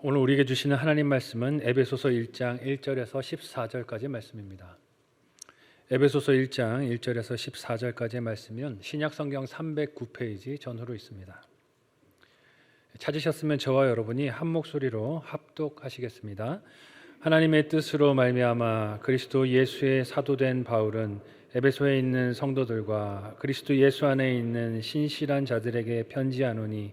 오늘 우리에게 주시는 하나님 말씀은 에베소서 1장 1절에서 14절까지 말씀입니다. 에베소서 1장 1절에서 14절까지의 말씀은 신약 성경 309페이지 전후로 있습니다. 찾으셨으면 저와 여러분이 한 목소리로 합독하시겠습니다. 하나님의 뜻으로 말미암아 그리스도 예수의 사도된 바울은 에베소에 있는 성도들과 그리스도 예수 안에 있는 신실한 자들에게 편지하노니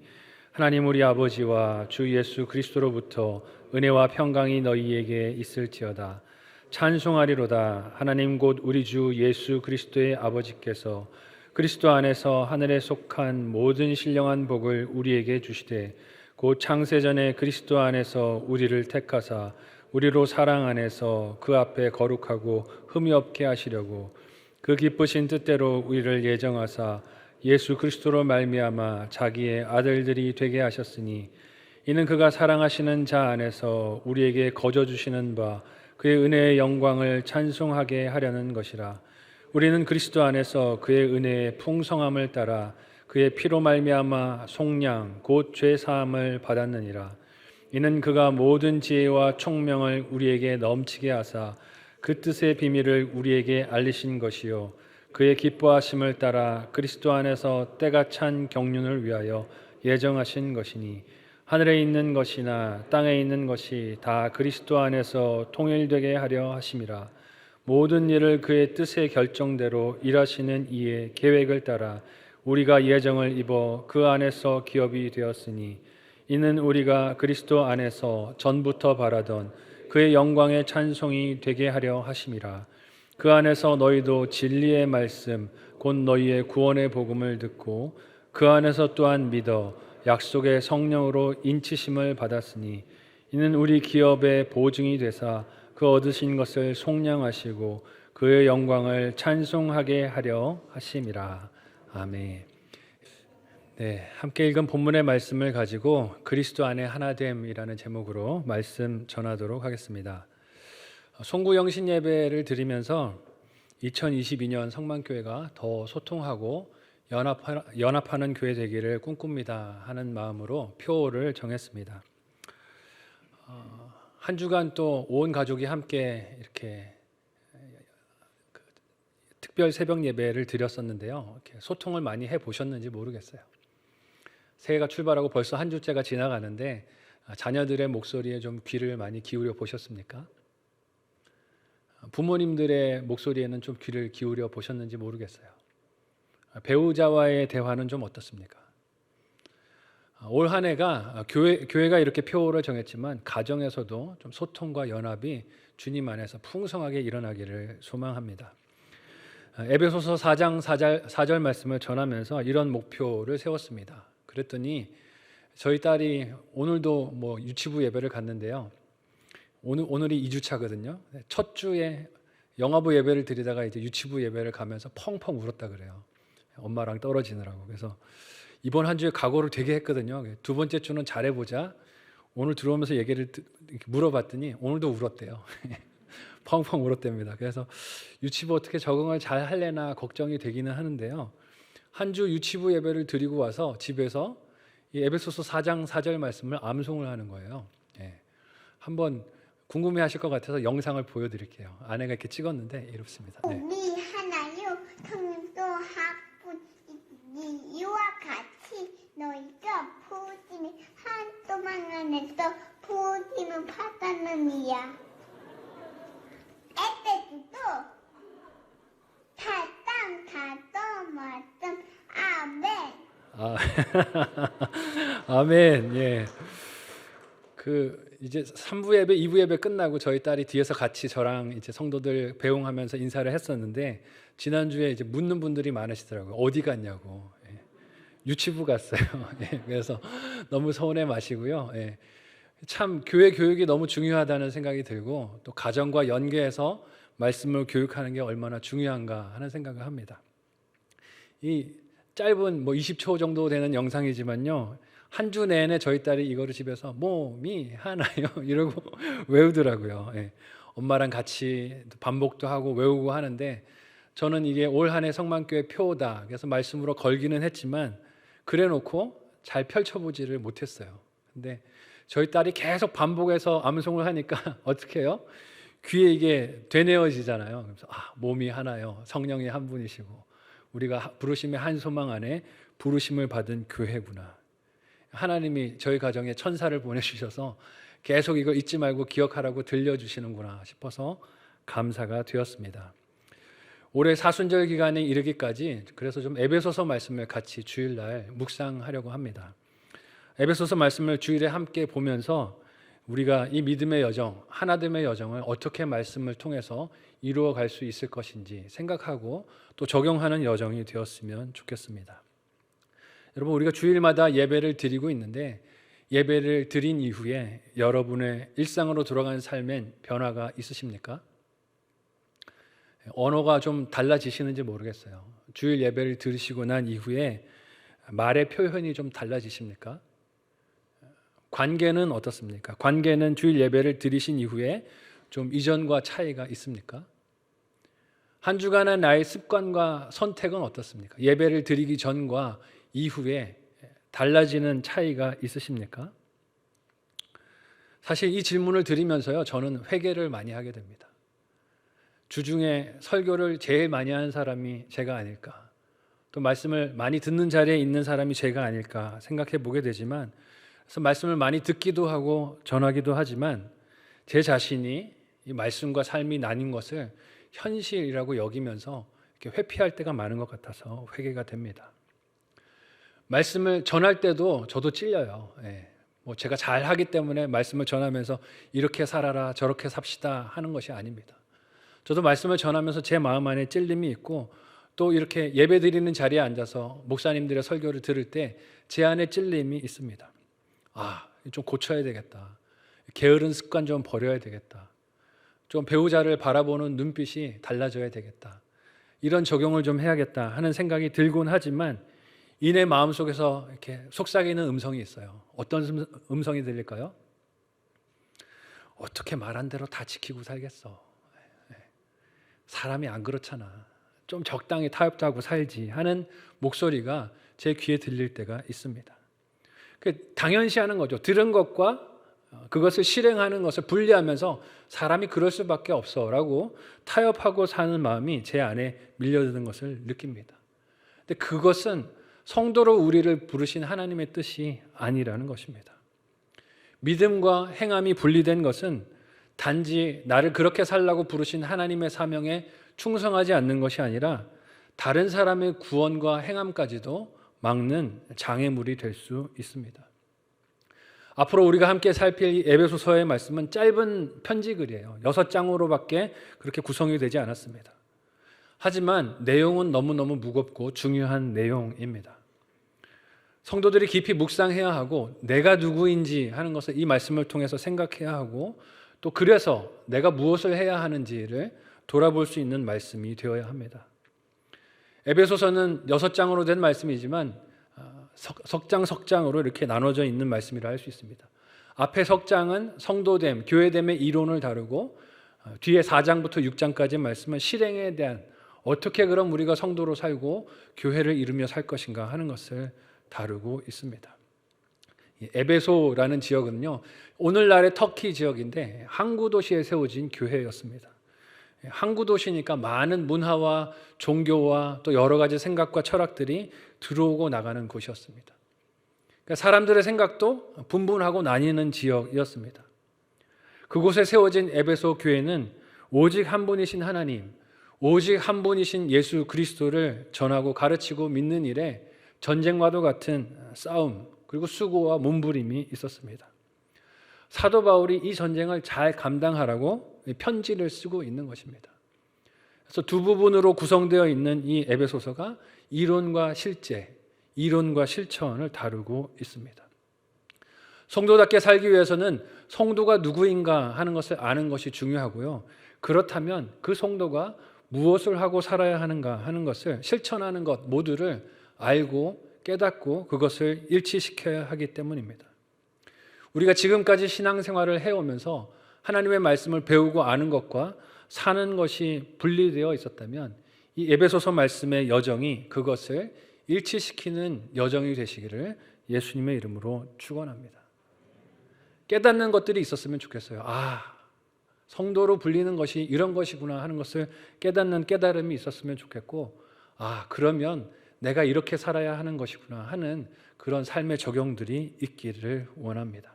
하나님 우리 아버지와 주 예수 그리스도로부터 은혜와 평강이 너희에게 있을지어다. 찬송하리로다. 하나님 곧 우리 주 예수 그리스도의 아버지께서 그리스도 안에서 하늘에 속한 모든 신령한 복을 우리에게 주시되 곧 창세전에 그리스도 안에서 우리를 택하사 우리로 사랑 안에서 그 앞에 거룩하고 흠이 없게 하시려고 그 기쁘신 뜻대로 우리를 예정하사 예수 그리스도로 말미암아 자기의 아들들이 되게 하셨으니 이는 그가 사랑하시는 자 안에서 우리에게 거저 주시는 바 그의 은혜의 영광을 찬송하게 하려는 것이라. 우리는 그리스도 안에서 그의 은혜의 풍성함을 따라 그의 피로 말미암아 속량 곧 죄 사함을 받았느니라. 이는 그가 모든 지혜와 총명을 우리에게 넘치게 하사 그 뜻의 비밀을 우리에게 알리신 것이요 그의 기뻐하심을 따라 그리스도 안에서 때가 찬 경륜을 위하여 예정하신 것이니 하늘에 있는 것이나 땅에 있는 것이 다 그리스도 안에서 통일되게 하려 하심이라. 모든 일을 그의 뜻의 결정대로 일하시는 이의 계획을 따라 우리가 예정을 입어 그 안에서 기업이 되었으니 이는 우리가 그리스도 안에서 전부터 바라던 그의 영광의 찬송이 되게 하려 하심이라. 그 안에서 너희도 진리의 말씀 곧 너희의 구원의 복음을 듣고 그 안에서 또한 믿어 약속의 성령으로 인치심을 받았으니 이는 우리 기업의 보증이 되사 그 얻으신 것을 속량하시고 그의 영광을 찬송하게 하려 하심이라. 아멘. 네, 함께 읽은 본문의 말씀을 가지고 그리스도 안에 하나됨이라는 제목으로 말씀 전하도록 하겠습니다. 송구영신 예배를 드리면서 2022년 성만교회가 더 소통하고 연합하는 교회 되기를 꿈꿉니다 하는 마음으로 표를 정했습니다. 한 주간 또 온 가족이 함께 이렇게 특별 새벽 예배를 드렸었는데요. 이렇게 소통을 많이 해보셨는지 모르겠어요. 새해가 출발하고 벌써 한 주째가 지나가는데 자녀들의 목소리에 좀 귀를 많이 기울여 보셨습니까? 부모님들의 목소리에는 좀 귀를 기울여 보셨는지 모르겠어요. 배우자와의 대화는 좀 어떻습니까? 올 한 해가 교회가 이렇게 표를 정했지만 가정에서도 좀 소통과 연합이 주님 안에서 풍성하게 일어나기를 소망합니다. 에베소서 4장 4절 말씀을 전하면서 이런 목표를 세웠습니다. 그랬더니 저희 딸이 오늘도 유치부 예배를 갔는데요. 오늘이 2주차거든요. 첫 주에 영화부 예배를 드리다가 이제 유치부 예배를 가면서 펑펑 울었다 그래요. 엄마랑 떨어지느라고. 그래서 이번 한 주에 각오를 되게 했거든요. 두 번째 주는 잘해보자. 오늘 들어오면서 얘기를 물어봤더니 오늘도 울었대요. 펑펑 울었답니다. 그래서 유치부 어떻게 적응을 잘 할래나 걱정이 되기는 하는데요. 한 주 유치부 예배를 드리고 와서 집에서 이 에베소서 4장 4절 말씀을 암송을 하는 거예요. 한번 궁금해하실 것 같아서 영상을 보여드릴게요. 아내가 이렇게 찍었는데 이렇습니다. 네. 우리 하나요 성도 학분 이와 같이 너희가 부짐이 한동안 안에서 부짐을 받았느니라. 에베소도 다땅 다도 말씀 아멘. 아멘. 예. 이제 3부 예배, 2부 예배 끝나고 저희 딸이 뒤에서 같이 저랑 이제 성도들 배웅하면서 인사를 했었는데 지난주에 이제 묻는 분들이 많으시더라고요. 어디 갔냐고. 예. 유치부 갔어요. 예. 그래서 너무 서운해 마시고요. 예. 참 교회 교육이 너무 중요하다는 생각이 들고 또 가정과 연계해서 말씀을 교육하는 게 얼마나 중요한가 하는 생각을 합니다. 이 짧은 20초 정도 되는 영상이지만요. 한 주 내내 저희 딸이 이거를 집에서 몸이 하나요 이러고 외우더라고요. 예. 엄마랑 같이 반복도 하고 외우고 하는데 저는 이게 올 한 해 성만교회 표다. 그래서 말씀으로 걸기는 했지만 그래놓고 잘 펼쳐보지를 못했어요. 근데 저희 딸이 계속 반복해서 암송을 하니까 어떻게 해요? 귀에 이게 되뇌어지잖아요. 그래서 몸이 하나요. 성령이 한 분이시고 우리가 부르심의 한 소망 안에 부르심을 받은 교회구나. 하나님이 저희 가정에 천사를 보내주셔서 계속 이걸 잊지 말고 기억하라고 들려주시는구나 싶어서 감사가 되었습니다. 올해 사순절 기간에 이르기까지 그래서 좀 에베소서 말씀을 같이 주일날 묵상하려고 합니다. 에베소서 말씀을 주일에 함께 보면서 우리가 이 믿음의 여정, 하나됨의 여정을 어떻게 말씀을 통해서 이루어 갈 수 있을 것인지 생각하고 또 적용하는 여정이 되었으면 좋겠습니다. 여러분, 우리가 주일마다 예배를 드리고 있는데 예배를 드린 이후에 여러분의 일상으로 돌아가는 삶엔 변화가 있으십니까? 언어가 좀 달라지시는지 모르겠어요. 주일 예배를 들으시고 난 이후에 말의 표현이 좀 달라지십니까? 관계는 어떻습니까? 관계는 주일 예배를 드리신 이후에 좀 이전과 차이가 있습니까? 한 주간의 나의 습관과 선택은 어떻습니까? 예배를 드리기 전과 이후에 달라지는 차이가 있으십니까? 사실 이 질문을 드리면서요, 저는 회개를 많이 하게 됩니다. 주중에 설교를 제일 많이 하는 사람이 제가 아닐까, 또 말씀을 많이 듣는 자리에 있는 사람이 제가 아닐까 생각해 보게 되지만, 그래서 말씀을 많이 듣기도 하고 전하기도 하지만 제 자신이 이 말씀과 삶이 나뉜 것을 현실이라고 여기면서 이렇게 회피할 때가 많은 것 같아서 회개가 됩니다. 말씀을 전할 때도 저도 찔려요. 제가 잘하기 때문에 말씀을 전하면서 이렇게 살아라 저렇게 삽시다 하는 것이 아닙니다. 저도 말씀을 전하면서 제 마음 안에 찔림이 있고 또 이렇게 예배 드리는 자리에 앉아서 목사님들의 설교를 들을 때 제 안에 찔림이 있습니다. 좀 고쳐야 되겠다. 게으른 습관 좀 버려야 되겠다. 좀 배우자를 바라보는 눈빛이 달라져야 되겠다. 이런 적용을 좀 해야겠다 하는 생각이 들곤 하지만 이내 마음속에서 이렇게 속삭이는 음성이 있어요. 어떤 음성이 들릴까요? 어떻게 말한 대로 다 지키고 살겠어. 사람이 안 그렇잖아. 좀 적당히 타협도 하고 살지 하는 목소리가 제 귀에 들릴 때가 있습니다. 당연시하는 거죠. 들은 것과 그것을 실행하는 것을 분리하면서 사람이 그럴 수밖에 없어라고 타협하고 사는 마음이 제 안에 밀려드는 것을 느낍니다. 근데 그것은 성도로 우리를 부르신 하나님의 뜻이 아니라는 것입니다. 믿음과 행함이 분리된 것은 단지 나를 그렇게 살라고 부르신 하나님의 사명에 충성하지 않는 것이 아니라 다른 사람의 구원과 행함까지도 막는 장애물이 될 수 있습니다. 앞으로 우리가 함께 살필 에베소서의 말씀은 짧은 편지글이에요. 6장으로밖에 그렇게 구성이 되지 않았습니다. 하지만 내용은 너무너무 무겁고 중요한 내용입니다. 성도들이 깊이 묵상해야 하고 내가 누구인지 하는 것을 이 말씀을 통해서 생각해야 하고 또 그래서 내가 무엇을 해야 하는지를 돌아볼 수 있는 말씀이 되어야 합니다. 에베소서는 6장으로 된 말씀이지만 석장으로 이렇게 나눠져 있는 말씀이라 할 수 있습니다. 앞에 석장은 성도됨, 교회됨의 이론을 다루고 뒤에 4장부터 6장까지 말씀은 실행에 대한 어떻게 그럼 우리가 성도로 살고 교회를 이루며 살 것인가 하는 것을 다루고 있습니다. 에베소라는 지역은요, 오늘날의 터키 지역인데 항구 도시에 세워진 교회였습니다. 항구 도시니까 많은 문화와 종교와 또 여러 가지 생각과 철학들이 들어오고 나가는 곳이었습니다. 그러니까 사람들의 생각도 분분하고 나뉘는 지역이었습니다. 그곳에 세워진 에베소 교회는 오직 한 분이신 하나님, 오직 한 분이신 예수 그리스도를 전하고 가르치고 믿는 일에 전쟁과도 같은 싸움 그리고 수고와 몸부림이 있었습니다. 사도 바울이 이 전쟁을 잘 감당하라고 편지를 쓰고 있는 것입니다. 그래서 두 부분으로 구성되어 있는 이 에베소서가 이론과 실제, 이론과 실천을 다루고 있습니다. 성도답게 살기 위해서는 성도가 누구인가 하는 것을 아는 것이 중요하고요. 그렇다면 그 성도가 무엇을 하고 살아야 하는가 하는 것을 실천하는 것 모두를 알고 깨닫고 그것을 일치시켜야 하기 때문입니다. 우리가 지금까지 신앙생활을 해오면서 하나님의 말씀을 배우고 아는 것과 사는 것이 분리되어 있었다면 이 에베소서 말씀의 여정이 그것을 일치시키는 여정이 되시기를 예수님의 이름으로 축원합니다. 깨닫는 것들이 있었으면 좋겠어요. 성도로 불리는 것이 이런 것이구나 하는 것을 깨닫는 깨달음이 있었으면 좋겠고, 그러면 내가 이렇게 살아야 하는 것이구나 하는 그런 삶의 적용들이 있기를 원합니다.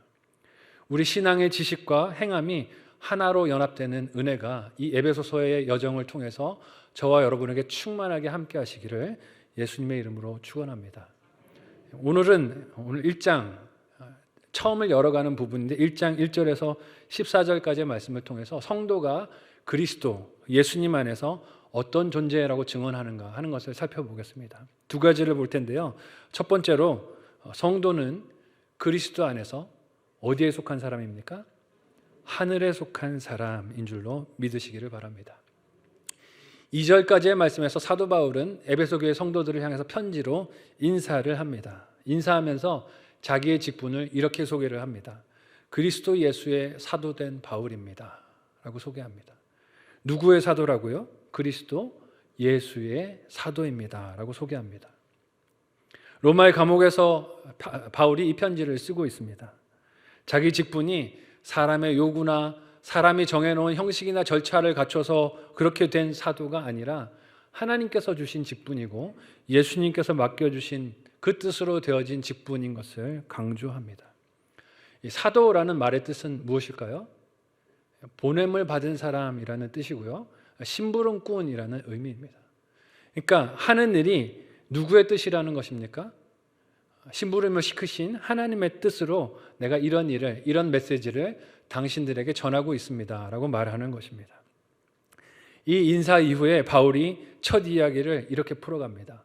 우리 신앙의 지식과 행함이 하나로 연합되는 은혜가 이 에베소서의 여정을 통해서 저와 여러분에게 충만하게 함께 하시기를 예수님의 이름으로 축원합니다. 오늘 1장 처음을 열어가는 부분인데 1장 1절에서 14절까지의 말씀을 통해서 성도가 그리스도 예수님 안에서 어떤 존재라고 증언하는가 하는 것을 살펴보겠습니다. 두 가지를 볼 텐데요. 첫 번째로 성도는 그리스도 안에서 어디에 속한 사람입니까? 하늘에 속한 사람인 줄로 믿으시기를 바랍니다. 2절까지의 말씀에서 사도 바울은 에베소 교회 성도들을 향해서 편지로 인사를 합니다. 인사하면서 자기의 직분을 이렇게 소개를 합니다. 그리스도 예수의 사도된 바울입니다 라고 소개합니다. 누구의 사도라고요? 그리스도 예수의 사도입니다 라고 소개합니다. 로마의 감옥에서 바울이 이 편지를 쓰고 있습니다. 자기 직분이 사람의 요구나 사람이 정해놓은 형식이나 절차를 갖춰서 그렇게 된 사도가 아니라 하나님께서 주신 직분이고 예수님께서 맡겨주신 그 뜻으로 되어진 직분인 것을 강조합니다. 이 사도라는 말의 뜻은 무엇일까요? 보냄을 받은 사람이라는 뜻이고요, 심부름꾼이라는 의미입니다. 그러니까 하는 일이 누구의 뜻이라는 것입니까? 심부름을 시키신 하나님의 뜻으로 내가 이런 일을, 이런 메시지를 당신들에게 전하고 있습니다 라고 말하는 것입니다. 이 인사 이후에 바울이 첫 이야기를 이렇게 풀어갑니다.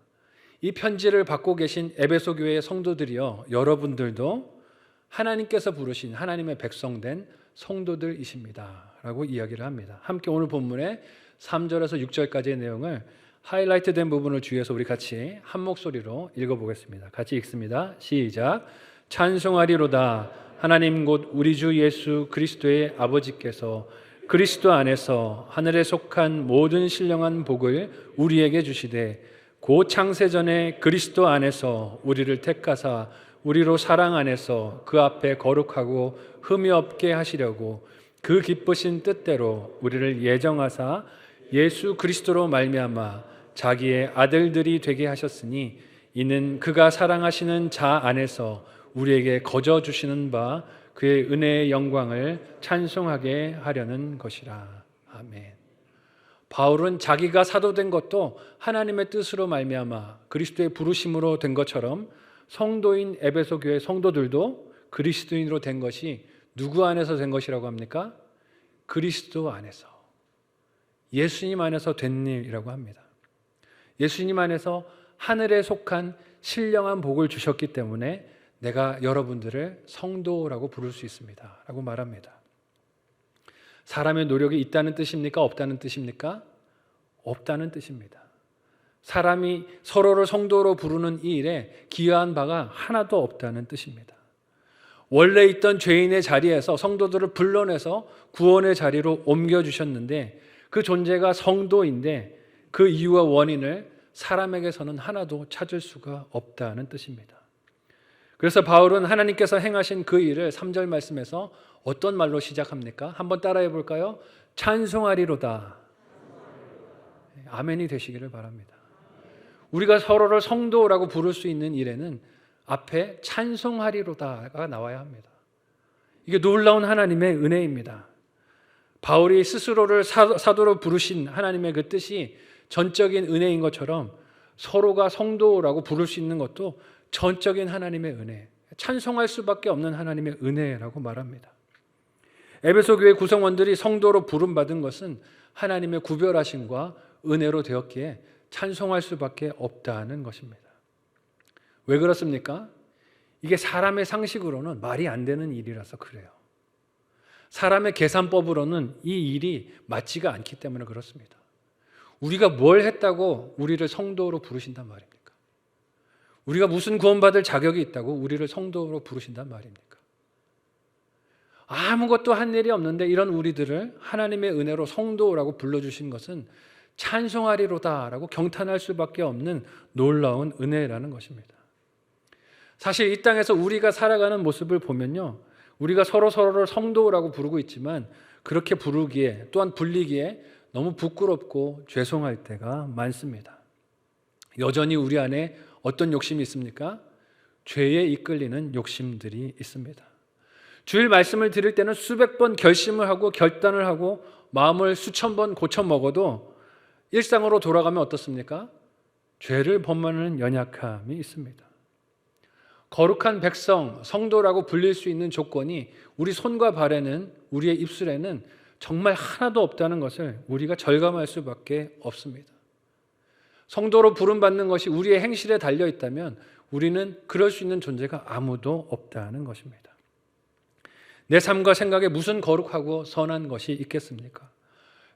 이 편지를 받고 계신 에베소 교회의 성도들이여, 여러분들도 하나님께서 부르신 하나님의 백성된 성도들이십니다 라고 이야기를 합니다. 함께 오늘 본문의 3절에서 6절까지의 내용을 하이라이트된 부분을 주의해서 우리 같이 한 목소리로 읽어보겠습니다. 같이 읽습니다. 시작. 찬송하리로다. 하나님 곧 우리 주 예수 그리스도의 아버지께서 그리스도 안에서 하늘에 속한 모든 신령한 복을 우리에게 주시되 고 창세전에 그리스도 안에서 우리를 택하사 우리로 사랑 안에서 그 앞에 거룩하고 흠이 없게 하시려고 그 기쁘신 뜻대로 우리를 예정하사 예수 그리스도로 말미암아 자기의 아들들이 되게 하셨으니 이는 그가 사랑하시는 자 안에서 우리에게 거저 주시는 바 그의 은혜의 영광을 찬송하게 하려는 것이라. 아멘. 바울은 자기가 사도된 것도 하나님의 뜻으로 말미암아 그리스도의 부르심으로 된 것처럼 성도인 에베소 교회 성도들도 그리스도인으로 된 것이 누구 안에서 된 것이라고 합니까? 그리스도 안에서, 예수님 안에서 된 일이라고 합니다. 예수님 안에서 하늘에 속한 신령한 복을 주셨기 때문에 내가 여러분들을 성도라고 부를 수 있습니다 라고 말합니다. 사람의 노력이 있다는 뜻입니까? 없다는 뜻입니까? 없다는 뜻입니다. 사람이 서로를 성도로 부르는 이 일에 기여한 바가 하나도 없다는 뜻입니다. 원래 있던 죄인의 자리에서 성도들을 불러내서 구원의 자리로 옮겨주셨는데 그 존재가 성도인데 그 이유와 원인을 사람에게서는 하나도 찾을 수가 없다는 뜻입니다. 그래서 바울은 하나님께서 행하신 그 일을 3절 말씀에서 어떤 말로 시작합니까? 한번 따라해 볼까요? 찬송하리로다. 아멘이 되시기를 바랍니다. 우리가 서로를 성도라고 부를 수 있는 일에는 앞에 찬송하리로다가 나와야 합니다. 이게 놀라운 하나님의 은혜입니다. 바울이 스스로를 사도로 부르신 하나님의 그 뜻이 전적인 은혜인 것처럼 서로가 성도라고 부를 수 있는 것도 전적인 하나님의 은혜, 찬송할 수밖에 없는 하나님의 은혜라고 말합니다. 에베소 교회 구성원들이 성도로 부름받은 것은 하나님의 구별하심과 은혜로 되었기에 찬송할 수밖에 없다는 것입니다. 왜 그렇습니까? 이게 사람의 상식으로는 말이 안 되는 일이라서 그래요. 사람의 계산법으로는 이 일이 맞지가 않기 때문에 그렇습니다. 우리가 뭘 했다고 우리를 성도로 부르신단 말입니까? 우리가 무슨 구원받을 자격이 있다고 우리를 성도로 부르신단 말입니까? 아무것도 한 일이 없는데 이런 우리들을 하나님의 은혜로 성도라고 불러주신 것은 찬송하리로다라고 경탄할 수밖에 없는 놀라운 은혜라는 것입니다. 사실 이 땅에서 우리가 살아가는 모습을 보면요, 우리가 서로를 성도라고 부르고 있지만 그렇게 부르기에 또한 불리기에 너무 부끄럽고 죄송할 때가 많습니다. 여전히 우리 안에 어떤 욕심이 있습니까? 죄에 이끌리는 욕심들이 있습니다. 주일 말씀을 드릴 때는 수백 번 결심을 하고 결단을 하고 마음을 수천 번 고쳐 먹어도 일상으로 돌아가면 어떻습니까? 죄를 범하는 연약함이 있습니다. 거룩한 백성, 성도라고 불릴 수 있는 조건이 우리 손과 발에는, 우리의 입술에는 정말 하나도 없다는 것을 우리가 절감할 수밖에 없습니다. 성도로 부름받는 것이 우리의 행실에 달려 있다면 우리는 그럴 수 있는 존재가 아무도 없다는 것입니다. 내 삶과 생각에 무슨 거룩하고 선한 것이 있겠습니까?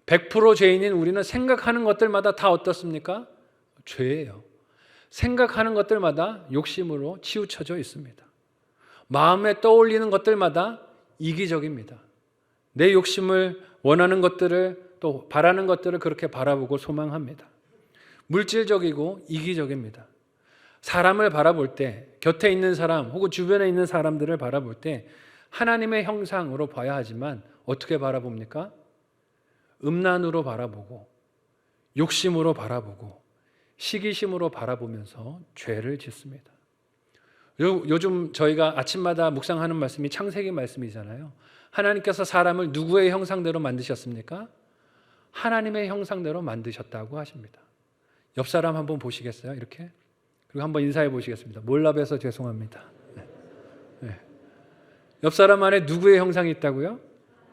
100% 죄인인 우리는 생각하는 것들마다 다 어떻습니까? 죄예요. 생각하는 것들마다 욕심으로 치우쳐져 있습니다. 마음에 떠올리는 것들마다 이기적입니다. 내 욕심을 원하는 것들을 또 바라는 것들을 그렇게 바라보고 소망합니다. 물질적이고 이기적입니다. 사람을 바라볼 때, 곁에 있는 사람 혹은 주변에 있는 사람들을 바라볼 때 하나님의 형상으로 봐야 하지만 어떻게 바라봅니까? 음란으로 바라보고 욕심으로 바라보고 시기심으로 바라보면서 죄를 짓습니다. 요즘 저희가 아침마다 묵상하는 말씀이 창세기 말씀이잖아요. 하나님께서 사람을 누구의 형상대로 만드셨습니까? 하나님의 형상대로 만드셨다고 하십니다. 옆 사람 한번 보시겠어요? 이렇게? 그리고 한번 인사해 보시겠습니다. 몰라봬서 죄송합니다. 네. 옆 사람 안에 누구의 형상이 있다고요?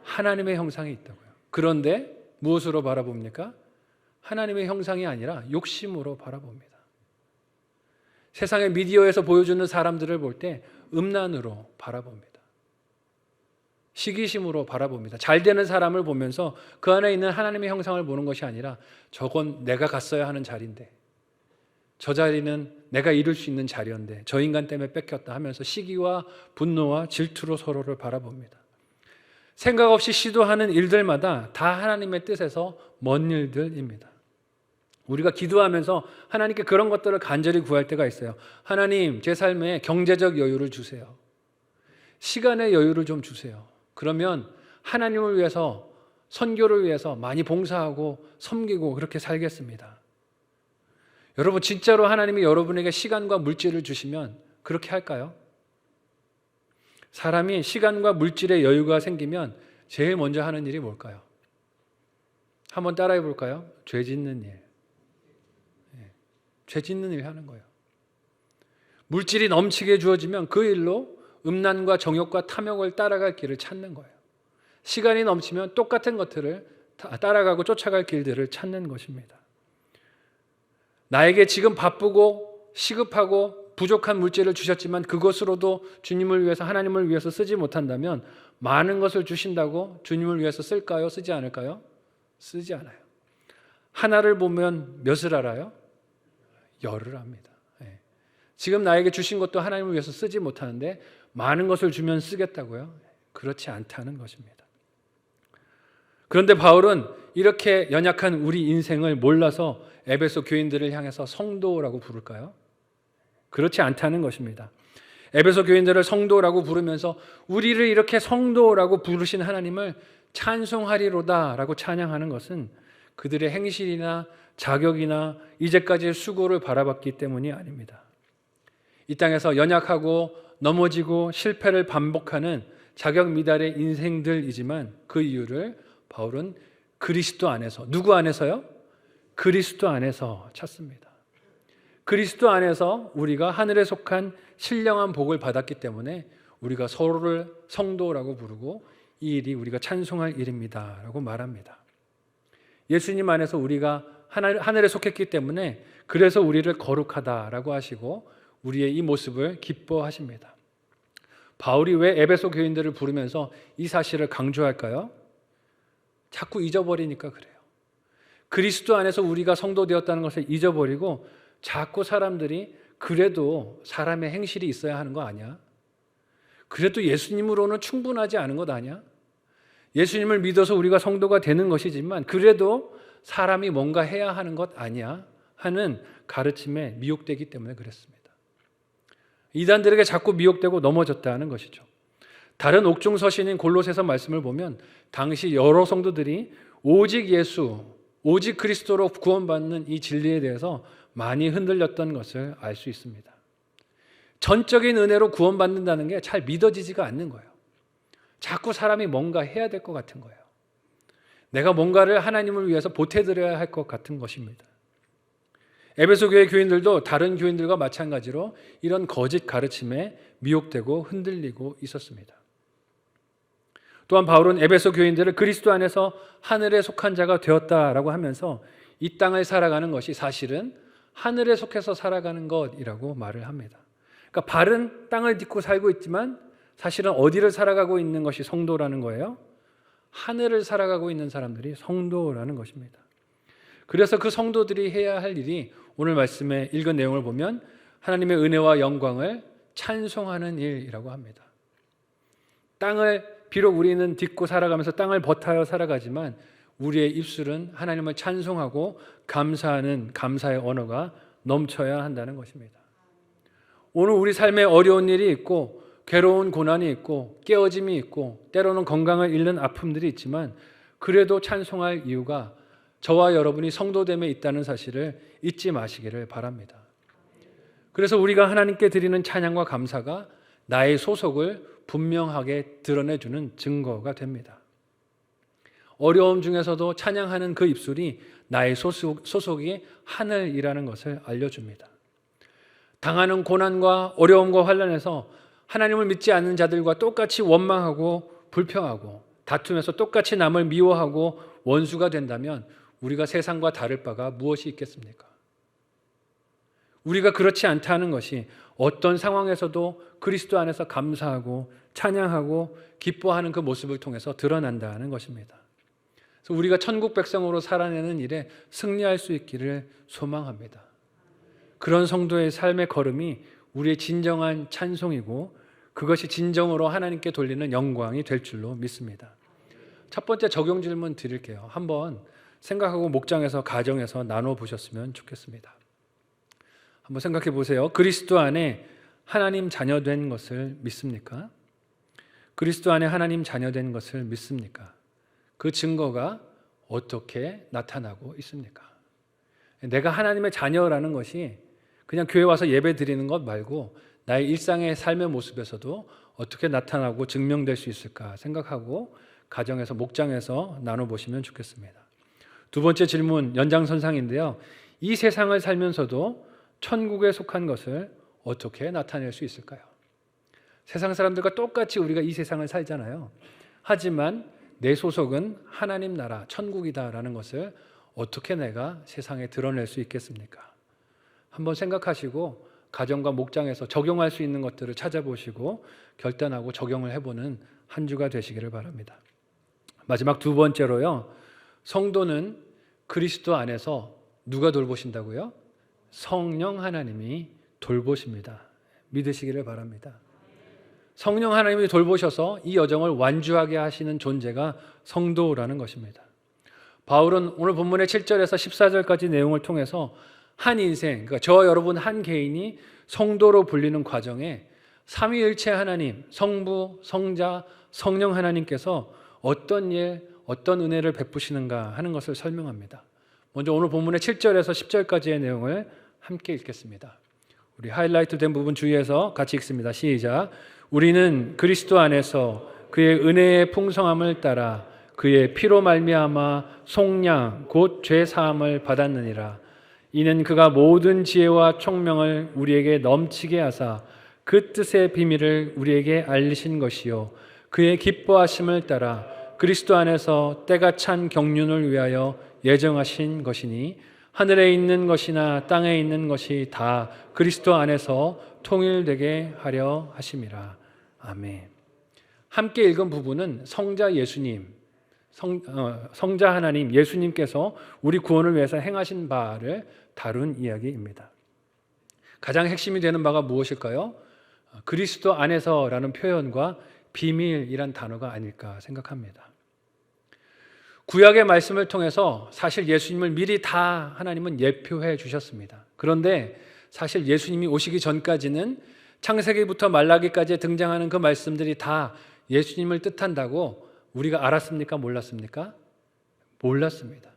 하나님의 형상이 있다고요. 그런데 무엇으로 바라봅니까? 하나님의 형상이 아니라 욕심으로 바라봅니다. 세상의 미디어에서 보여주는 사람들을 볼 때 음란으로 바라봅니다. 시기심으로 바라봅니다. 잘 되는 사람을 보면서 그 안에 있는 하나님의 형상을 보는 것이 아니라 저건 내가 갔어야 하는 자리인데, 저 자리는 내가 이룰 수 있는 자리였는데 저 인간 때문에 뺏겼다 하면서 시기와 분노와 질투로 서로를 바라봅니다. 생각 없이 시도하는 일들마다 다 하나님의 뜻에서 먼 일들입니다. 우리가 기도하면서 하나님께 그런 것들을 간절히 구할 때가 있어요. 하나님, 제 삶에 경제적 여유를 주세요. 시간의 여유를 좀 주세요. 그러면 하나님을 위해서, 선교를 위해서 많이 봉사하고 섬기고 그렇게 살겠습니다. 여러분, 진짜로 하나님이 여러분에게 시간과 물질을 주시면 그렇게 할까요? 사람이 시간과 물질의 여유가 생기면 제일 먼저 하는 일이 뭘까요? 한번 따라해 볼까요? 죄 짓는 일. 죄 짓는 일 하는 거예요. 물질이 넘치게 주어지면 그 일로 음란과 정욕과 탐욕을 따라갈 길을 찾는 거예요. 시간이 넘치면 똑같은 것들을 따라가고 쫓아갈 길들을 찾는 것입니다. 나에게 지금 바쁘고 시급하고 부족한 물질을 주셨지만 그것으로도 주님을 위해서, 하나님을 위해서 쓰지 못한다면 많은 것을 주신다고 주님을 위해서 쓸까요? 쓰지 않을까요? 쓰지 않아요. 하나를 보면 몇을 알아요? 열을 합니다. 지금 나에게 주신 것도 하나님을 위해서 쓰지 못하는데 많은 것을 주면 쓰겠다고요? 그렇지 않다는 것입니다. 그런데 바울은 이렇게 연약한 우리 인생을 몰라서 에베소 교인들을 향해서 성도라고 부를까요? 그렇지 않다는 것입니다. 에베소 교인들을 성도라고 부르면서 우리를 이렇게 성도라고 부르신 하나님을 찬송하리로다라고 찬양하는 것은 그들의 행실이나 자격이나 이제까지의 수고를 바라봤기 때문이 아닙니다. 이 땅에서 연약하고 넘어지고 실패를 반복하는 자격 미달의 인생들이지만 그 이유를 바울은 그리스도 안에서, 누구 안에서요? 그리스도 안에서 찾습니다. 그리스도 안에서 우리가 하늘에 속한 신령한 복을 받았기 때문에 우리가 서로를 성도라고 부르고 이 일이 우리가 찬송할 일입니다 라고 말합니다. 예수님 안에서 우리가 하늘에 속했기 때문에 그래서 우리를 거룩하다라고 하시고 우리의 이 모습을 기뻐하십니다. 바울이 왜 에베소 교인들을 부르면서 이 사실을 강조할까요? 자꾸 잊어버리니까 그래요. 그리스도 안에서 우리가 성도 되었다는 것을 잊어버리고 자꾸 사람들이 그래도 사람의 행실이 있어야 하는 거 아니야? 그래도 예수님으로는 충분하지 않은 것 아니야? 예수님을 믿어서 우리가 성도가 되는 것이지만 그래도 사람이 뭔가 해야 하는 것 아니야? 하는 가르침에 미혹되기 때문에 그랬습니다. 이단들에게 자꾸 미혹되고 넘어졌다는 것이죠. 다른 옥중 서신인 골로새서 말씀을 보면 당시 여러 성도들이 오직 예수, 오직 그리스도로 구원받는 이 진리에 대해서 많이 흔들렸던 것을 알 수 있습니다. 전적인 은혜로 구원받는다는 게 잘 믿어지지가 않는 거예요. 자꾸 사람이 뭔가 해야 될 것 같은 거예요. 내가 뭔가를 하나님을 위해서 보태드려야 할 것 같은 것입니다. 에베소 교회 교인들도 다른 교인들과 마찬가지로 이런 거짓 가르침에 미혹되고 흔들리고 있었습니다. 또한 바울은 에베소 교인들을 그리스도 안에서 하늘에 속한 자가 되었다라고 하면서 이 땅을 살아가는 것이 사실은 하늘에 속해서 살아가는 것이라고 말을 합니다. 그러니까 발은 땅을 딛고 살고 있지만 사실은 어디를 살아가고 있는 것이 성도라는 거예요? 하늘을 살아가고 있는 사람들이 성도라는 것입니다. 그래서 그 성도들이 해야 할 일이 오늘 말씀에 읽은 내용을 보면 하나님의 은혜와 영광을 찬송하는 일이라고 합니다. 땅을 비록 우리는 딛고 살아가면서 땅을 버타여 살아가지만 우리의 입술은 하나님을 찬송하고 감사하는 감사의 언어가 넘쳐야 한다는 것입니다. 오늘 우리 삶에 어려운 일이 있고 괴로운 고난이 있고 깨어짐이 있고 때로는 건강을 잃는 아픔들이 있지만 그래도 찬송할 이유가 저와 여러분이 성도됨에 있다는 사실을 잊지 마시기를 바랍니다. 그래서 우리가 하나님께 드리는 찬양과 감사가 나의 소속을 분명하게 드러내주는 증거가 됩니다. 어려움 중에서도 찬양하는 그 입술이 나의 소속이 하늘이라는 것을 알려줍니다. 당하는 고난과 어려움과 환난에서 하나님을 믿지 않는 자들과 똑같이 원망하고 불평하고 다투면서 똑같이 남을 미워하고 원수가 된다면 우리가 세상과 다를 바가 무엇이 있겠습니까? 우리가 그렇지 않다는 것이 어떤 상황에서도 그리스도 안에서 감사하고 찬양하고 기뻐하는 그 모습을 통해서 드러난다는 것입니다. 그래서 우리가 천국 백성으로 살아내는 일에 승리할 수 있기를 소망합니다. 그런 성도의 삶의 걸음이 우리의 진정한 찬송이고 그것이 진정으로 하나님께 돌리는 영광이 될 줄로 믿습니다. 첫 번째 적용 질문 드릴게요. 한번 생각하고 목장에서 가정에서 나눠보셨으면 좋겠습니다. 한번 생각해 보세요. 그리스도 안에 하나님 자녀된 것을 믿습니까? 그리스도 안에 하나님 자녀된 것을 믿습니까? 그 증거가 어떻게 나타나고 있습니까? 내가 하나님의 자녀라는 것이 그냥 교회 와서 예배 드리는 것 말고 나의 일상의 삶의 모습에서도 어떻게 나타나고 증명될 수 있을까 생각하고 가정에서 목장에서 나눠보시면 좋겠습니다. 두 번째 질문 연장선상인데요. 이 세상을 살면서도 천국에 속한 것을 어떻게 나타낼 수 있을까요? 세상 사람들과 똑같이 우리가 이 세상을 살잖아요. 하지만 내 소속은 하나님 나라 천국이다라는 것을 어떻게 내가 세상에 드러낼 수 있겠습니까? 한번 생각하시고 가정과 목장에서 적용할 수 있는 것들을 찾아보시고 결단하고 적용을 해보는 한 주가 되시기를 바랍니다. 마지막 두 번째로요. 성도는 그리스도 안에서 누가 돌보신다고요? 성령 하나님이 돌보십니다. 믿으시기를 바랍니다. 성령 하나님이 돌보셔서 이 여정을 완주하게 하시는 존재가 성도라는 것입니다. 바울은 오늘 본문의 7절에서 14절까지 내용을 통해서 한 인생, 그러니까 저와 여러분 한 개인이 성도로 불리는 과정에 삼위일체 하나님, 성부, 성자, 성령 하나님께서 어떤 일, 어떤 은혜를 베푸시는가 하는 것을 설명합니다. 먼저 오늘 본문의 7절에서 10절까지의 내용을 함께 읽겠습니다. 우리 하이라이트 된 부분 주의해서 같이 읽습니다. 시작. 우리는 그리스도 안에서 그의 은혜의 풍성함을 따라 그의 피로 말미암아 속량 곧 죄 사함을 받았느니라. 이는 그가 모든 지혜와 총명을 우리에게 넘치게 하사 그 뜻의 비밀을 우리에게 알리신 것이요 그의 기뻐하심을 따라 그리스도 안에서 때가 찬 경륜을 위하여 예정하신 것이니 하늘에 있는 것이나 땅에 있는 것이 다 그리스도 안에서 통일되게 하려 하심이라. 아멘. 함께 읽은 부분은 성자 예수님, 성자 하나님 예수님께서 우리 구원을 위해서 행하신 바를 다룬 이야기입니다. 가장 핵심이 되는 바가 무엇일까요? 그리스도 안에서라는 표현과 비밀이란 단어가 아닐까 생각합니다. 구약의 말씀을 통해서 사실 예수님을 미리 다 하나님은 예표해 주셨습니다. 그런데 사실 예수님이 오시기 전까지는 창세기부터 말라기까지 등장하는 그 말씀들이 다 예수님을 뜻한다고 우리가 알았습니까? 몰랐습니까? 몰랐습니다.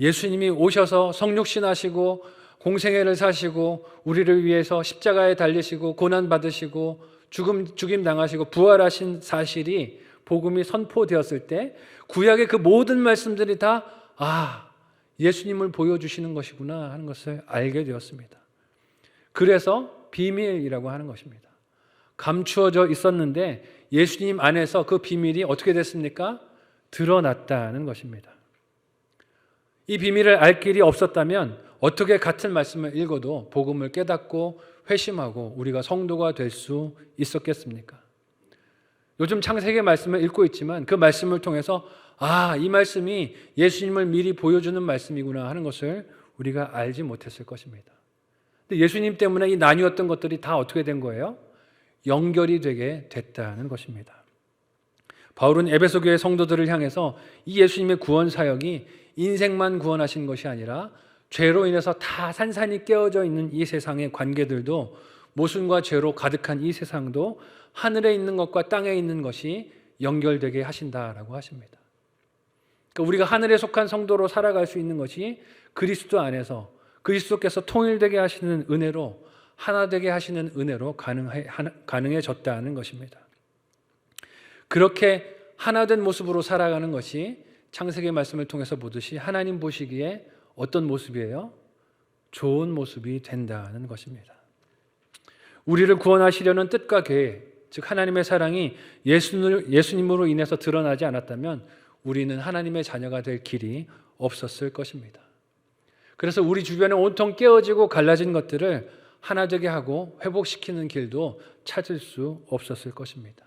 예수님이 오셔서 성육신하시고 공생애를 사시고 우리를 위해서 십자가에 달리시고 고난받으시고 죽임 당하시고 부활하신 사실이 복음이 선포되었을 때 구약의 그 모든 말씀들이 다 예수님을 보여주시는 것이구나 하는 것을 알게 되었습니다. 그래서 비밀이라고 하는 것입니다. 감추어져 있었는데 예수님 안에서 그 비밀이 어떻게 됐습니까? 드러났다는 것입니다. 이 비밀을 알 길이 없었다면 어떻게 같은 말씀을 읽어도 복음을 깨닫고 회심하고 우리가 성도가 될 수 있었겠습니까? 요즘 창세기 말씀을 읽고 있지만 그 말씀을 통해서 이 말씀이 예수님을 미리 보여주는 말씀이구나 하는 것을 우리가 알지 못했을 것입니다. 근데 예수님 때문에 이 나뉘었던 것들이 다 어떻게 된 거예요? 연결이 되게 됐다는 것입니다. 바울은 에베소 교회 성도들을 향해서 이 예수님의 구원 사역이 인생만 구원하신 것이 아니라 죄로 인해서 다 산산이 깨어져 있는 이 세상의 관계들도, 모순과 죄로 가득한 이 세상도 하늘에 있는 것과 땅에 있는 것이 연결되게 하신다라고 하십니다. 그러니까 우리가 하늘에 속한 성도로 살아갈 수 있는 것이 그리스도 안에서 그리스도께서 통일되게 하시는 은혜로, 하나 되게 하시는 은혜로 가능해졌다는 것입니다. 그렇게 하나된 모습으로 살아가는 것이 창세기 말씀을 통해서 보듯이 하나님 보시기에 어떤 모습이에요? 좋은 모습이 된다는 것입니다. 우리를 구원하시려는 뜻과 계획, 즉 하나님의 사랑이 예수님으로 인해서 드러나지 않았다면 우리는 하나님의 자녀가 될 길이 없었을 것입니다. 그래서 우리 주변에 온통 깨어지고 갈라진 것들을 하나 되게 하고 회복시키는 길도 찾을 수 없었을 것입니다.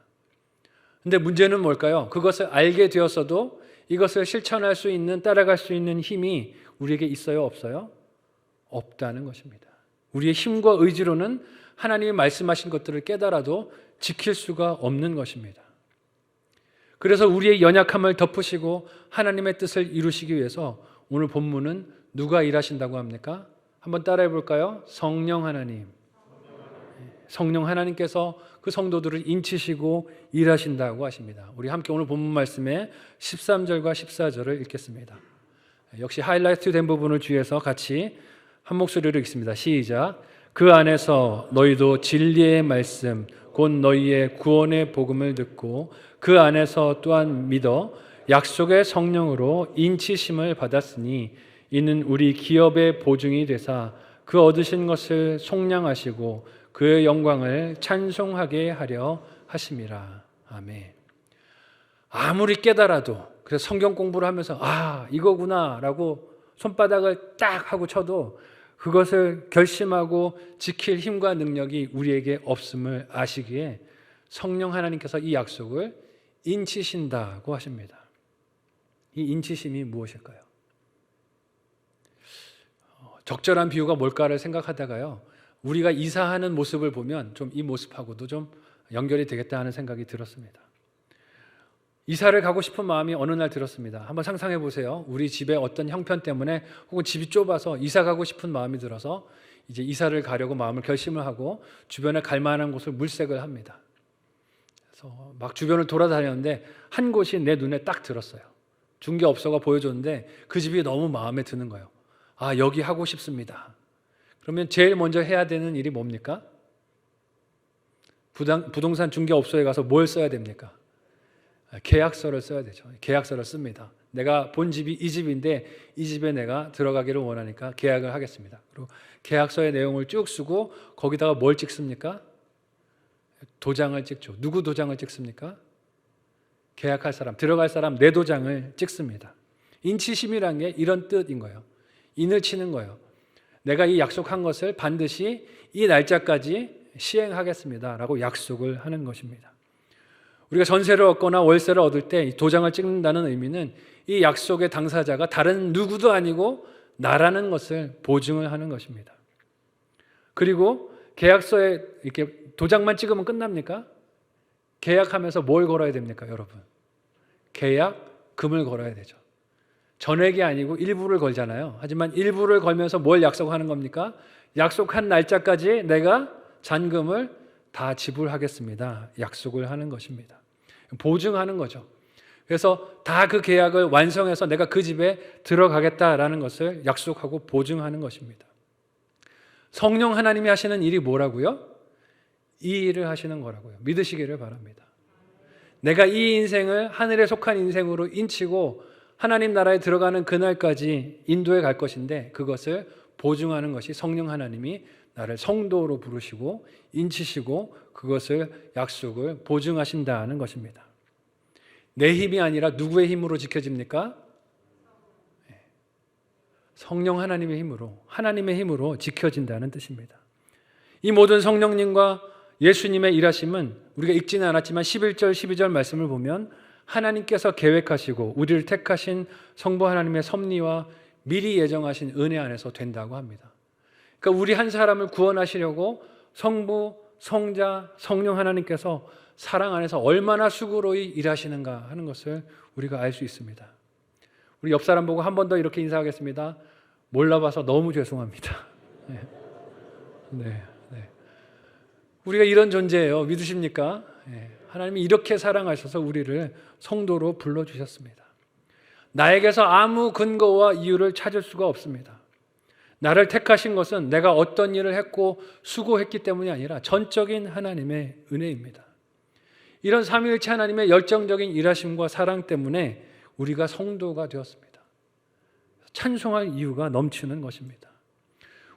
근데 문제는 뭘까요? 그것을 알게 되었어도 이것을 실천할 수 있는, 따라갈 수 있는 힘이 우리에게 있어요? 없어요? 없다는 것입니다. 우리의 힘과 의지로는 하나님이 말씀하신 것들을 깨달아도 지킬 수가 없는 것입니다. 그래서 우리의 연약함을 덮으시고 하나님의 뜻을 이루시기 위해서 오늘 본문은 누가 일하신다고 합니까? 한번 따라해 볼까요? 성령 하나님. 성령 하나님께서 그 성도들을 인치시고 일하신다고 하십니다. 우리 함께 오늘 본문 말씀의 13절과 14절을 읽겠습니다. 역시 하이라이트 된 부분을 주의해서 같이 한 목소리로 읽습니다. 시작. 그 안에서 너희도 진리의 말씀 곧 너희의 구원의 복음을 듣고 그 안에서 또한 믿어 약속의 성령으로 인치심을 받았으니 이는 우리 기업의 보증이 되사 그 얻으신 것을 속량하시고 그의 영광을 찬송하게 하려 하심이라. 아멘. 아무리 깨달아도, 그래서 성경 공부를 하면서 이거구나 라고 손바닥을 딱 하고 쳐도 그것을 결심하고 지킬 힘과 능력이 우리에게 없음을 아시기에 성령 하나님께서 이 약속을 인치신다고 하십니다. 이 인치심이 무엇일까요? 적절한 비유가 뭘까를 생각하다가요, 우리가 이사하는 모습을 보면 좀 이 모습하고도 좀 연결이 되겠다 하는 생각이 들었습니다. 이사를 가고 싶은 마음이 어느 날 들었습니다. 한번 상상해 보세요. 우리 집의 어떤 형편 때문에 혹은 집이 좁아서 이사 가고 싶은 마음이 들어서 이제 이사를 가려고 마음을 결심을 하고 주변에 갈 만한 곳을 물색을 합니다. 그래서 막 주변을 돌아다녔는데 한 곳이 내 눈에 딱 들었어요. 중개업소가 보여줬는데 그 집이 너무 마음에 드는 거예요. 여기 하고 싶습니다. 그러면 제일 먼저 해야 되는 일이 뭡니까? 부동산 중개업소에 가서 뭘 써야 됩니까? 계약서를 써야 되죠. 계약서를 씁니다. 내가 본 집이 이 집인데 이 집에 내가 들어가기를 원하니까 계약을 하겠습니다. 그리고 계약서의 내용을 쭉 쓰고 거기다가 뭘 찍습니까? 도장을 찍죠. 누구 도장을 찍습니까? 계약할 사람, 들어갈 사람 내 도장을 찍습니다. 인치심이란 게 이런 뜻인 거예요. 인을 치는 거예요. 내가 이 약속한 것을 반드시 이 날짜까지 시행하겠습니다 라고 약속을 하는 것입니다. 우리가 전세를 얻거나 월세를 얻을 때 도장을 찍는다는 의미는 이 약속의 당사자가 다른 누구도 아니고 나라는 것을 보증을 하는 것입니다. 그리고 계약서에 이렇게 도장만 찍으면 끝납니까? 계약하면서 뭘 걸어야 됩니까, 여러분? 계약금을 걸어야 되죠. 전액이 아니고 일부를 걸잖아요. 하지만 일부를 걸면서 뭘 약속하는 겁니까? 약속한 날짜까지 내가 잔금을 다 지불하겠습니다. 약속을 하는 것입니다. 보증하는 거죠. 그래서 다 그 계약을 완성해서 내가 그 집에 들어가겠다라는 것을 약속하고 보증하는 것입니다. 성령 하나님이 하시는 일이 뭐라고요? 이 일을 하시는 거라고요. 믿으시기를 바랍니다. 내가 이 인생을 하늘에 속한 인생으로 인치고 하나님 나라에 들어가는 그날까지 인도해 갈 것인데 그것을 보증하는 것이 성령 하나님이 나를 성도로 부르시고 인치시고 그것을 약속을 보증하신다는 것입니다. 내 힘이 아니라 누구의 힘으로 지켜집니까? 성령 하나님의 힘으로, 하나님의 힘으로 지켜진다는 뜻입니다. 이 모든 성령님과 예수님의 일하심은 우리가 읽지는 않았지만 11절, 12절 말씀을 보면 하나님께서 계획하시고 우리를 택하신 성부 하나님의 섭리와 미리 예정하신 은혜 안에서 된다고 합니다. 그러니까 우리 한 사람을 구원하시려고 성부, 성자, 성령 하나님께서 사랑 안에서 얼마나 수고로이 일하시는가 하는 것을 우리가 알 수 있습니다. 우리 옆 사람 보고 한 번 더 이렇게 인사하겠습니다. 몰라봐서 너무 죄송합니다. 네. 네. 우리가 이런 존재예요. 믿으십니까? 네. 하나님이 이렇게 사랑하셔서 우리를 성도로 불러주셨습니다. 나에게서 아무 근거와 이유를 찾을 수가 없습니다. 나를 택하신 것은 내가 어떤 일을 했고 수고했기 때문이 아니라 전적인 하나님의 은혜입니다. 이런 삼위일체 하나님의 열정적인 일하심과 사랑 때문에 우리가 성도가 되었습니다. 찬송할 이유가 넘치는 것입니다.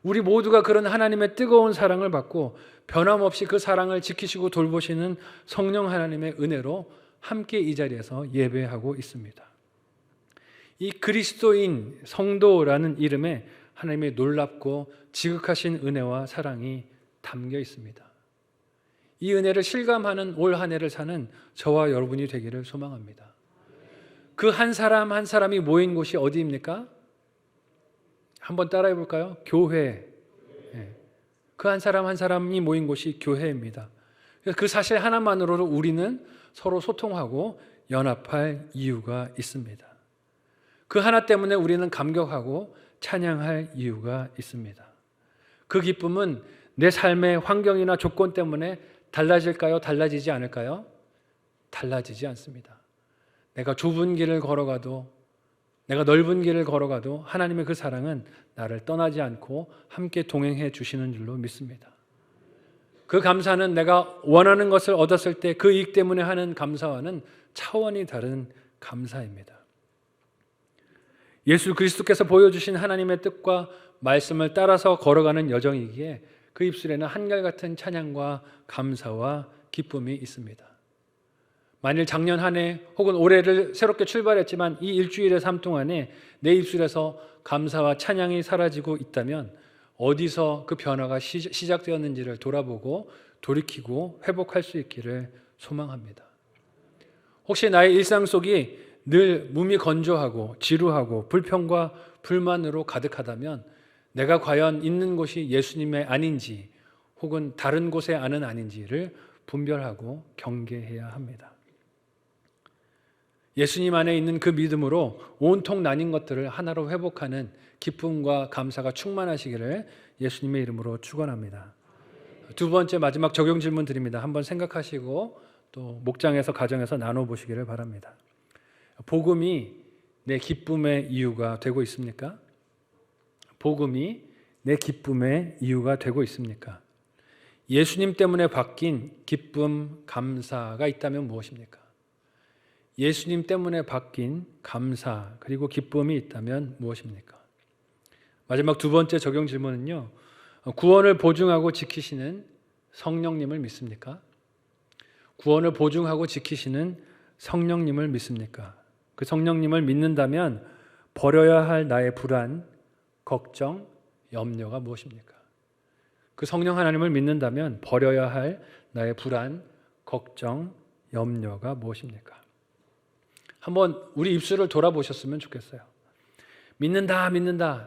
우리 모두가 그런 하나님의 뜨거운 사랑을 받고 변함없이 그 사랑을 지키시고 돌보시는 성령 하나님의 은혜로 함께 이 자리에서 예배하고 있습니다. 이 그리스도인 성도라는 이름에 하나님의 놀랍고 지극하신 은혜와 사랑이 담겨 있습니다. 이 은혜를 실감하는 올 한 해를 사는 저와 여러분이 되기를 소망합니다. 그 한 사람 한 사람이 모인 곳이 어디입니까? 한번 따라해 볼까요? 교회. 그 한 사람 한 사람이 모인 곳이 교회입니다. 그 사실 하나만으로도 우리는 서로 소통하고 연합할 이유가 있습니다. 그 하나 때문에 우리는 감격하고 찬양할 이유가 있습니다. 그 기쁨은 내 삶의 환경이나 조건 때문에 달라질까요? 달라지지 않을까요? 달라지지 않습니다. 내가 좁은 길을 걸어가도 내가 넓은 길을 걸어가도 하나님의 그 사랑은 나를 떠나지 않고 함께 동행해 주시는 줄로 믿습니다. 그 감사는 내가 원하는 것을 얻었을 때 그 이익 때문에 하는 감사와는 차원이 다른 감사입니다. 예수 그리스도께서 보여주신 하나님의 뜻과 말씀을 따라서 걸어가는 여정이기에 그 입술에는 한결같은 찬양과 감사와 기쁨이 있습니다. 만일 작년 한 해 혹은 올해를 새롭게 출발했지만 이 일주일의 삶 동안에 내 입술에서 감사와 찬양이 사라지고 있다면 어디서 그 변화가 시작되었는지를 돌아보고 돌이키고 회복할 수 있기를 소망합니다. 혹시 나의 일상 속이 늘 몸이 건조하고 지루하고 불평과 불만으로 가득하다면 내가 과연 있는 곳이 예수님의 안인지 혹은 다른 곳의 안은 아닌지를 분별하고 경계해야 합니다. 예수님 안에 있는 그 믿음으로 온통 나뉜 것들을 하나로 회복하는 기쁨과 감사가 충만하시기를 예수님의 이름으로 축원합니다. 두 번째 마지막 적용 질문 드립니다. 한번 생각하시고 또 목장에서 가정에서 나눠보시기를 바랍니다. 복음이 내 기쁨의 이유가 되고 있습니까? 복음이 내 기쁨의 이유가 되고 있습니까? 예수님 때문에 바뀐 기쁨, 감사가 있다면 무엇입니까? 예수님 때문에 바뀐 감사 그리고 기쁨이 있다면 무엇입니까? 마지막 두 번째 적용 질문은요. 구원을 보증하고 지키시는 성령님을 믿습니까? 구원을 보증하고 지키시는 성령님을 믿습니까? 그 성령님을 믿는다면 버려야 할 나의 불안, 걱정, 염려가 무엇입니까? 그 성령 하나님을 믿는다면 버려야 할 나의 불안, 걱정, 염려가 무엇입니까? 한번 우리 입술을 돌아보셨으면 좋겠어요. 믿는다,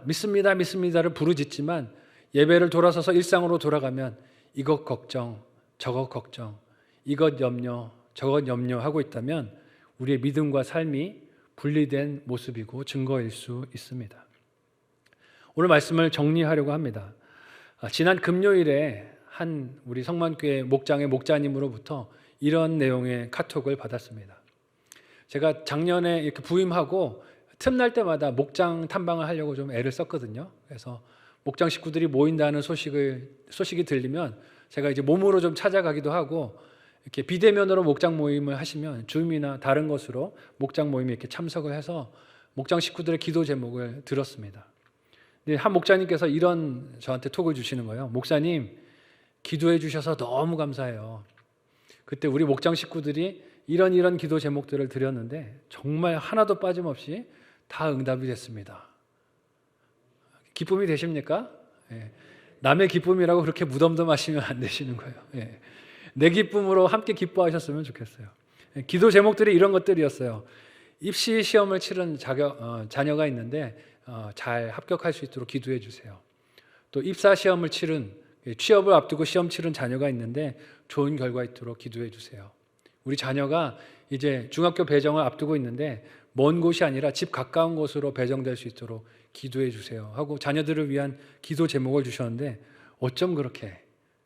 믿습니다, 믿습니다를 부르짖지만 예배를 돌아서서 일상으로 돌아가면 이것 걱정, 저것 걱정, 이것 염려, 저것 염려하고 있다면 우리의 믿음과 삶이 분리된 모습이고 증거일 수 있습니다. 오늘 말씀을 정리하려고 합니다. 지난 금요일에 한 우리 성만교회 목장의 목자님으로부터 이런 내용의 카톡을 받았습니다. 제가 작년에 이렇게 부임하고 틈날 때마다 목장 탐방을 하려고 좀 애를 썼거든요. 그래서 목장 식구들이 모인다는 소식이 들리면 제가 이제 몸으로 좀 찾아가기도 하고, 이렇게 비대면으로 목장 모임을 하시면 줌이나 다른 것으로 목장 모임에 이렇게 참석을 해서 목장 식구들의 기도 제목을 들었습니다. 근데 한 목사님께서 이런 저한테 톡을 주시는 거예요. 목사님, 기도해 주셔서 너무 감사해요. 그때 우리 목장 식구들이 이런 기도 제목들을 드렸는데 정말 하나도 빠짐없이 다 응답이 됐습니다. 기쁨이 되십니까? 예. 남의 기쁨이라고 그렇게 무덤덤하시면 안 되시는 거예요. 예. 내 기쁨으로 함께 기뻐하셨으면 좋겠어요. 예. 기도 제목들이 이런 것들이었어요. 입시 시험을 치른 자녀가 있는데 잘 합격할 수 있도록 기도해 주세요. 또 입사 시험을 치른, 취업을 앞두고 시험 치른 자녀가 있는데 좋은 결과 있도록 기도해 주세요. 우리 자녀가 이제 중학교 배정을 앞두고 있는데 먼 곳이 아니라 집 가까운 곳으로 배정될 수 있도록 기도해 주세요 하고 자녀들을 위한 기도 제목을 주셨는데 어쩜 그렇게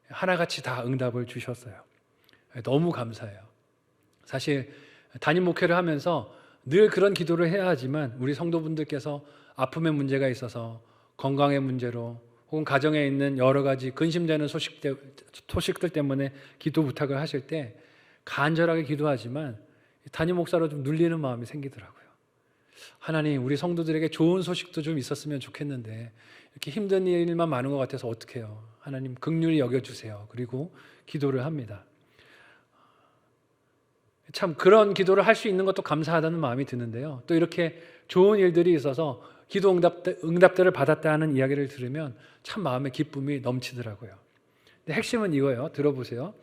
하나같이 다 응답을 주셨어요. 너무 감사해요. 사실 담임 목회를 하면서 늘 그런 기도를 해야 하지만 우리 성도분들께서 아픔의 문제가 있어서 건강의 문제로 혹은 가정에 있는 여러 가지 근심되는 소식들 때문에 기도 부탁을 하실 때 간절하게 기도하지만 담임 목사로 좀 눌리는 마음이 생기더라고요. 하나님, 우리 성도들에게 좋은 소식도 좀 있었으면 좋겠는데 이렇게 힘든 일만 많은 것 같아서 어떡해요. 하나님 긍휼히 여겨주세요. 그리고 기도를 합니다. 참 그런 기도를 할 수 있는 것도 감사하다는 마음이 드는데요. 또 이렇게 좋은 일들이 있어서 기도 응답들을 받았다 하는 이야기를 들으면 참 마음의 기쁨이 넘치더라고요. 근데 핵심은 이거예요. 들어보세요.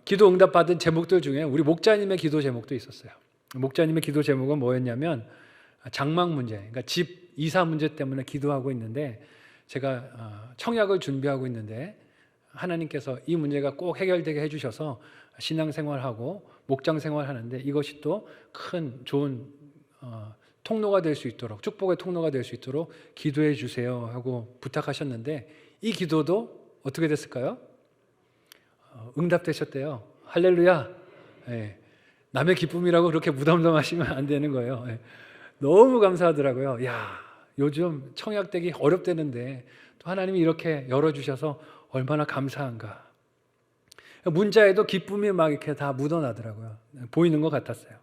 기도 응답 받은 제목들 중에 우리 목자님의 기도 제목도 있었어요. 목자님의 기도 제목은 뭐였냐면 장막 문제, 그러니까 집 이사 문제 때문에 기도하고 있는데 제가 청약을 준비하고 있는데 하나님께서 이 문제가 꼭 해결되게 해주셔서 신앙생활하고 목장생활하는데 이것이 또 큰 좋은 통로가 될 수 있도록, 축복의 통로가 될 수 있도록 기도해 주세요 하고 부탁하셨는데 이 기도도 어떻게 됐을까요? 응답되셨대요. 할렐루야. 예. 남의 기쁨이라고 그렇게 무덤덤하시면 안 되는 거예요. 예. 너무 감사하더라고요. 야, 요즘 청약되기 어렵다는데 또 하나님이 이렇게 열어주셔서 얼마나 감사한가. 문자에도 기쁨이 막 이렇게 다 묻어나더라고요. 보이는 것 같았어요.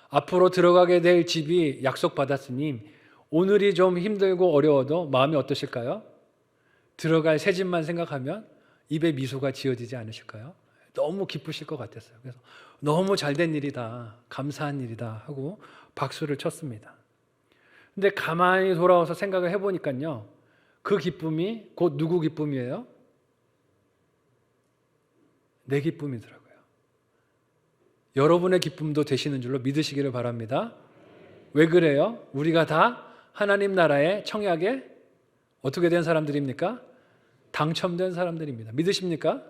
앞으로 들어가게 될 집이 약속받았으니 오늘이 좀 힘들고 어려워도 마음이 어떠실까요? 들어갈 새 집만 생각하면 입에 미소가 지어지지 않으실까요? 너무 기쁘실 것 같았어요. 그래서 너무 잘된 일이다, 감사한 일이다 하고 박수를 쳤습니다. 근데 가만히 돌아와서 생각을 해보니까요, 그 기쁨이 곧 누구 기쁨이에요? 내 기쁨이더라고요. 여러분의 기쁨도 되시는 줄로 믿으시기를 바랍니다. 왜 그래요? 우리가 다 하나님 나라의 청약에 어떻게 된 사람들입니까? 당첨된 사람들입니다. 믿으십니까?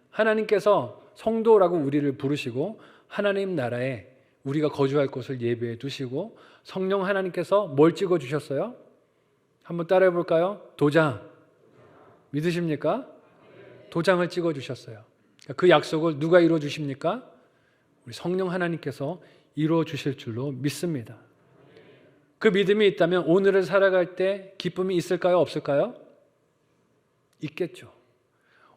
하나님께서 성도라고 우리를 부르시고 하나님 나라에 우리가 거주할 곳을 예비해 두시고 성령 하나님께서 뭘 찍어 주셨어요? 한번 따라해 볼까요? 도장. 믿으십니까? 도장을 찍어 주셨어요. 그 약속을 누가 이루어 주십니까? 우리 성령 하나님께서 이루어 주실 줄로 믿습니다. 그 믿음이 있다면 오늘을 살아갈 때 기쁨이 있을까요? 없을까요? 있겠죠.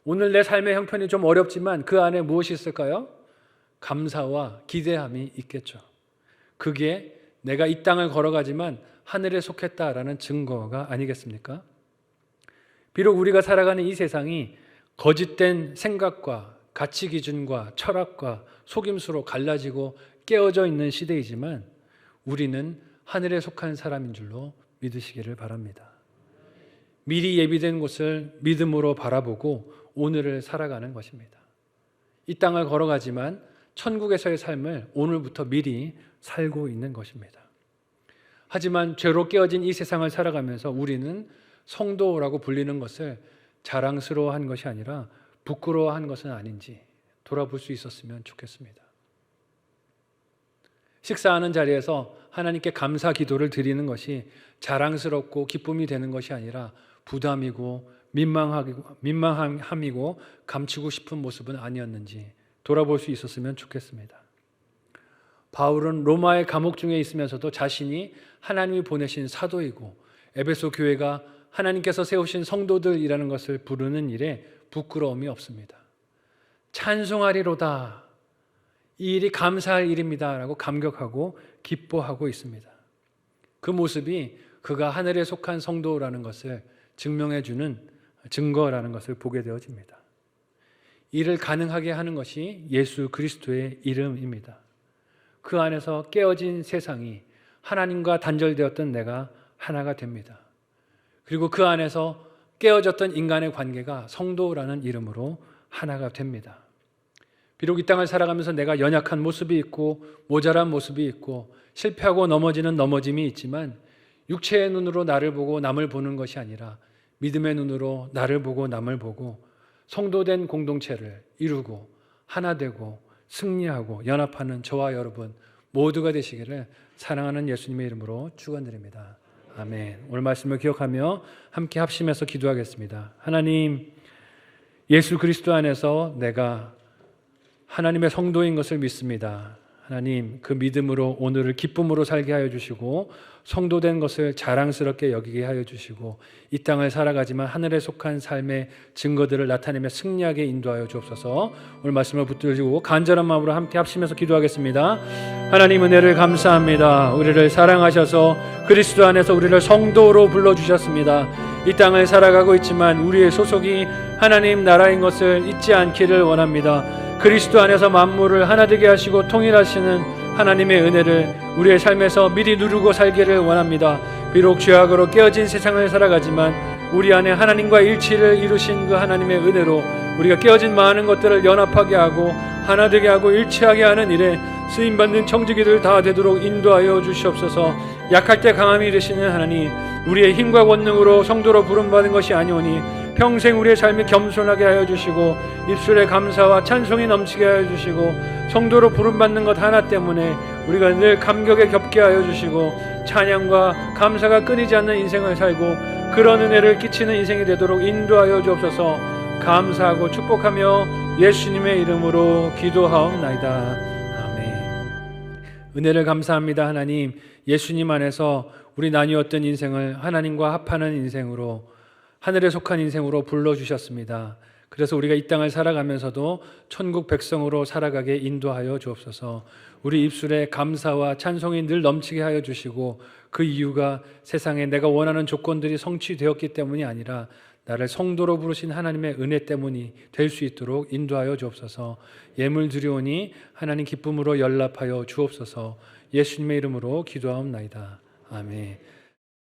오늘 내 삶의 형편이 좀 어렵지만 그 안에 무엇이 있을까요? 감사와 기대함이 있겠죠. 그게 내가 이 땅을 걸어가지만 하늘에 속했다라는 증거가 아니겠습니까? 비록 우리가 살아가는 이 세상이 거짓된 생각과 가치 기준과 철학과 속임수로 갈라지고 깨어져 있는 시대이지만 우리는 하늘에 속한 사람인 줄로 믿으시기를 바랍니다. 미리 예비된 곳을 믿음으로 바라보고 오늘을 살아가는 것입니다. 이 땅을 걸어가지만 천국에서의 삶을 오늘부터 미리 살고 있는 것입니다. 하지만 죄로 깨어진 이 세상을 살아가면서 우리는 성도라고 불리는 것을 자랑스러워한 것이 아니라 부끄러워한 것은 아닌지 돌아볼 수 있었으면 좋겠습니다. 식사하는 자리에서 하나님께 감사 기도를 드리는 것이 자랑스럽고 기쁨이 되는 것이 아니라 부담이고 민망함이고 감추고 싶은 모습은 아니었는지 돌아볼 수 있었으면 좋겠습니다. 바울은 로마의 감옥 중에 있으면서도 자신이 하나님이 보내신 사도이고 에베소 교회가 하나님께서 세우신 성도들이라는 것을 부르는 일에 부끄러움이 없습니다. 찬송하리로다. 이 일이 감사할 일입니다. 라고 감격하고 기뻐하고 있습니다. 그 모습이 그가 하늘에 속한 성도라는 것을 증명해 주는 증거라는 것을 보게 되어집니다. 이를 가능하게 하는 것이 예수 그리스도의 이름입니다. 그 안에서 깨어진 세상이 하나님과 단절되었던 내가 하나가 됩니다. 그리고 그 안에서 깨어졌던 인간의 관계가 성도라는 이름으로 하나가 됩니다. 비록 이 땅을 살아가면서 내가 연약한 모습이 있고 모자란 모습이 있고 실패하고 넘어지는 넘어짐이 있지만 육체의 눈으로 나를 보고 남을 보는 것이 아니라 믿음의 눈으로 나를 보고 남을 보고 성도된 공동체를 이루고 하나 되고 승리하고 연합하는 저와 여러분 모두가 되시기를 사랑하는 예수님의 이름으로 축원드립니다. 아멘. 오늘 말씀을 기억하며 함께 합심해서 기도하겠습니다. 하나님, 예수 그리스도 안에서 내가 하나님의 성도인 것을 믿습니다. 하나님, 그 믿음으로 오늘을 기쁨으로 살게 하여 주시고 성도된 것을 자랑스럽게 여기게 하여 주시고 이 땅을 살아가지만 하늘에 속한 삶의 증거들을 나타내며 승리하게 인도하여 주옵소서. 오늘 말씀을 붙들고 간절한 마음으로 함께 합심해서 기도하겠습니다. 하나님, 은혜를 감사합니다. 우리를 사랑하셔서 그리스도 안에서 우리를 성도로 불러주셨습니다. 이 땅을 살아가고 있지만 우리의 소속이 하나님 나라인 것을 잊지 않기를 원합니다. 그리스도 안에서 만물을 하나 되게 하시고 통일하시는 하나님의 은혜를 우리의 삶에서 미리 누리고 살기를 원합니다. 비록 죄악으로 깨어진 세상을 살아가지만 우리 안에 하나님과 일치를 이루신 그 하나님의 은혜로 우리가 깨어진 많은 것들을 연합하게 하고 하나 되게 하고 일치하게 하는 일에 쓰임받는 청지기들 다 되도록 인도하여 주시옵소서. 약할 때 강함이 되시는 하나님, 우리의 힘과 권능으로 성도로 부름받은 것이 아니오니 평생 우리의 삶이 겸손하게 하여 주시고 입술에 감사와 찬송이 넘치게 하여 주시고 성도로 부름받는 것 하나 때문에 우리가 늘 감격에 겹게 하여 주시고 찬양과 감사가 끊이지 않는 인생을 살고 그런 은혜를 끼치는 인생이 되도록 인도하여 주옵소서. 감사하고 축복하며 예수님의 이름으로 기도하옵나이다. 아멘. 은혜를 감사합니다. 하나님, 예수님 안에서 우리 나뉘었던 인생을 하나님과 합하는 인생으로 하늘에 속한 인생으로 불러주셨습니다. 그래서 우리가 이 땅을 살아가면서도 천국 백성으로 살아가게 인도하여 주옵소서. 우리 입술에 감사와 찬송이 늘 넘치게 하여 주시고 그 이유가 세상에 내가 원하는 조건들이 성취되었기 때문이 아니라 나를 성도로 부르신 하나님의 은혜 때문이 될 수 있도록 인도하여 주옵소서. 예물 드리오니 하나님 기쁨으로 연락하여 주옵소서. 예수님의 이름으로 기도하옵나이다. 아멘.